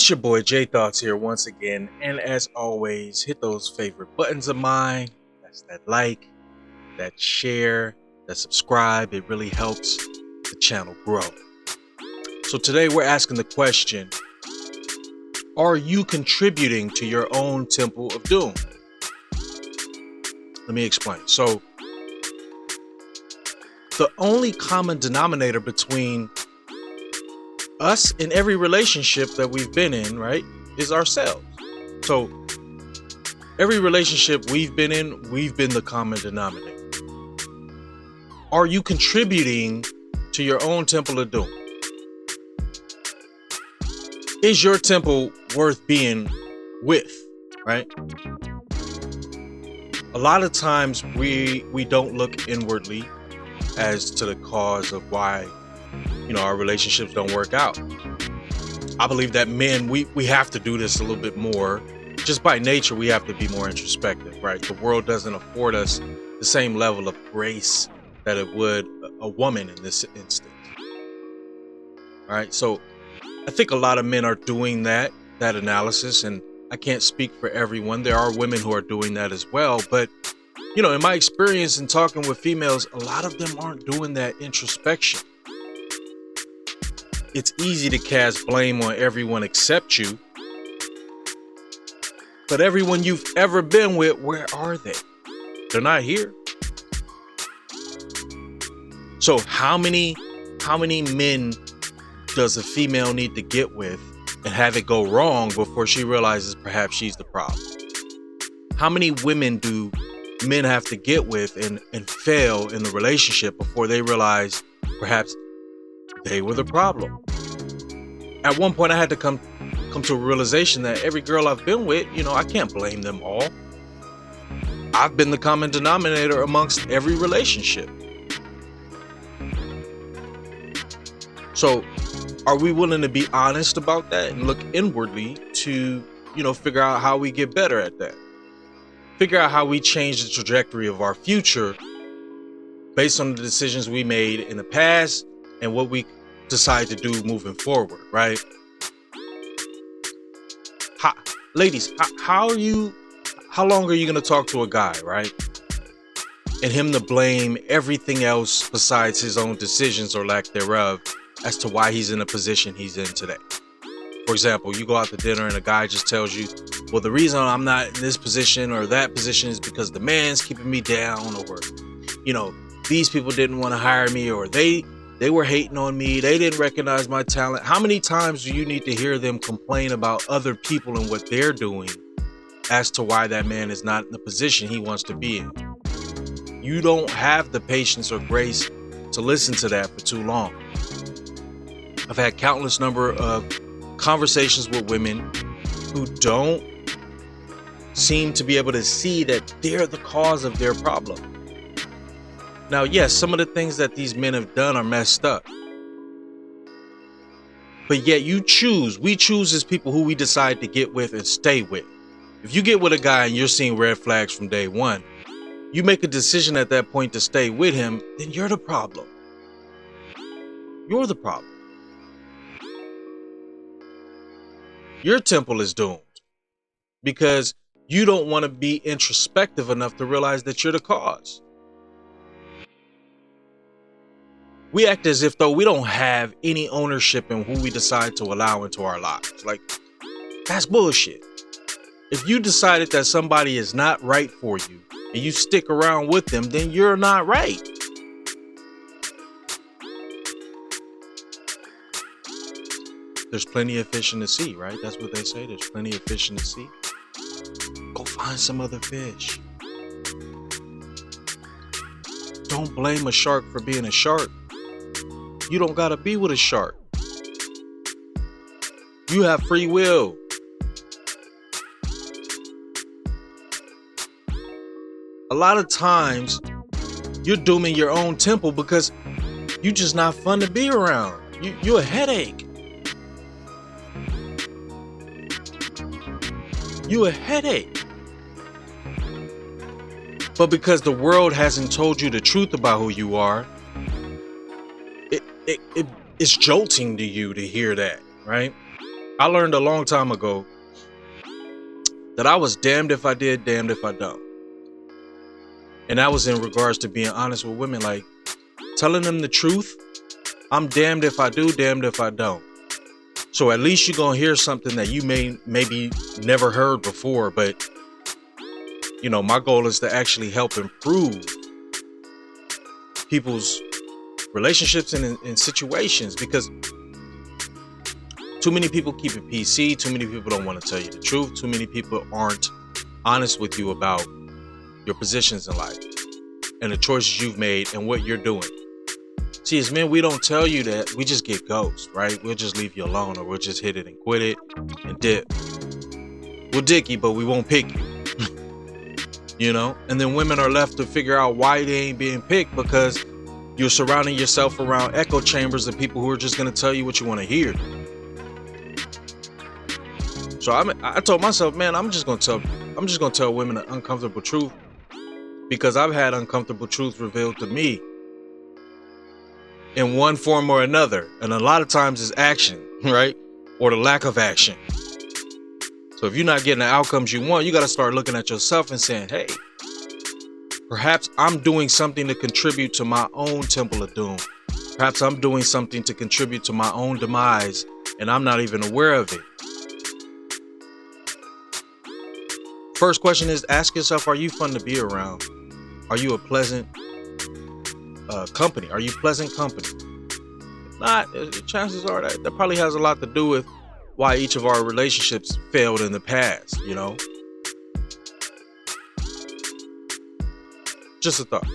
It's your boy J Thoughts here once again, and as always, hit those favorite buttons of mine. That's that like, that share, that subscribe. It really helps the channel grow. So today we're asking the question, are you contributing to your own temple of doom? Let me explain. So the only common denominator between us in every relationship that we've been in, right, is ourselves. So every relationship we've been in, we've been the common denominator. Are you contributing to your own temple of doom? Is your temple worth being with, right? A lot of times we don't look inwardly as to the cause of why our relationships don't work out. I believe that men, we have to do this a little bit more. Just by nature, we have to be more introspective, right? The world doesn't afford us the same level of grace that it would a woman in this instance. All right, so I think a lot of men are doing that analysis, and I can't speak for everyone. There are women who are doing that as well, but in my experience in talking with females, a lot of them aren't doing that introspection. It's easy to cast blame on everyone except you. But everyone you've ever been with, where are they? They're not here. So how many men does a female need to get with and have it go wrong before she realizes perhaps she's the problem? How many women do men have to get with and fail in the relationship before they realize perhaps they were the problem? At one point, I had to come to a realization that every girl I've been with, I can't blame them all. I've been the common denominator amongst every relationship. So, are we willing to be honest about that and look inwardly to, figure out how we get better at that? Figure out how we change the trajectory of our future based on the decisions we made in the past and what we decide to do moving forward, right? Ladies, how long are you going to talk to a guy, right? And him to blame everything else besides his own decisions or lack thereof as to why he's in the position he's in today. For example, you go out to dinner and a guy just tells you, well, the reason I'm not in this position or that position is because the man's keeping me down, or, these people didn't want to hire me, or they were hating on me. They didn't recognize my talent. How many times do you need to hear them complain about other people and what they're doing as to why that man is not in the position he wants to be in? You don't have the patience or grace to listen to that for too long. I've had countless number of conversations with women who don't seem to be able to see that they're the cause of their problem. Now, yes, some of the things that these men have done are messed up. But yet we choose as people who we decide to get with and stay with. If you get with a guy and you're seeing red flags from day one, you make a decision at that point to stay with him, then you're the problem. You're the problem. Your temple is doomed because you don't want to be introspective enough to realize that you're the cause. We act as if though we don't have any ownership in who we decide to allow into our lives. Like, that's bullshit. If you decided that somebody is not right for you and you stick around with them, then you're not right. There's plenty of fish in the sea, right? That's what they say. There's plenty of fish in the sea. Go find some other fish. Don't blame a shark for being a shark. You don't gotta be with a shark. You have free will. A lot of times, you're dooming your own temple because you're just not fun to be around. You're a headache. You're a headache. But because the world hasn't told you the truth about who you are, it's jolting to you to hear that, right? I learned a long time ago that I was damned if I did, damned if I don't. And that was in regards to being honest with women, like telling them the truth. I'm damned if I do, damned if I don't. So at least you're gonna hear something that you maybe never heard before. But you know, my goal is to actually help improve people's relationships and in situations, because too many people keep it PC. Too many people don't want to tell you the truth. Too many people aren't honest with you about your positions in life and the choices you've made and what you're doing. See, as men, we don't tell you that. We just get ghost, right? We'll just leave you alone, or we'll just hit it and quit it and dip. We'll dick you, but we won't pick you. You know? And then women are left to figure out why they ain't being picked, because you're surrounding yourself around echo chambers of people who are just going to tell you what you want to hear. So I told myself, man, I'm just gonna tell women an uncomfortable truth, because I've had uncomfortable truths revealed to me in one form or another, and a lot of times it's action, right, or the lack of action. So if you're not getting the outcomes you want, you got to start looking at yourself and saying, hey, perhaps I'm doing something to contribute to my own temple of doom. Perhaps I'm doing something to contribute to my own demise, and I'm not even aware of it. First question is, ask yourself, are you fun to be around? Are you a pleasant company? Are you pleasant company? If not, chances are that probably has a lot to do with why each of our relationships failed in the past, you know? Just a thought.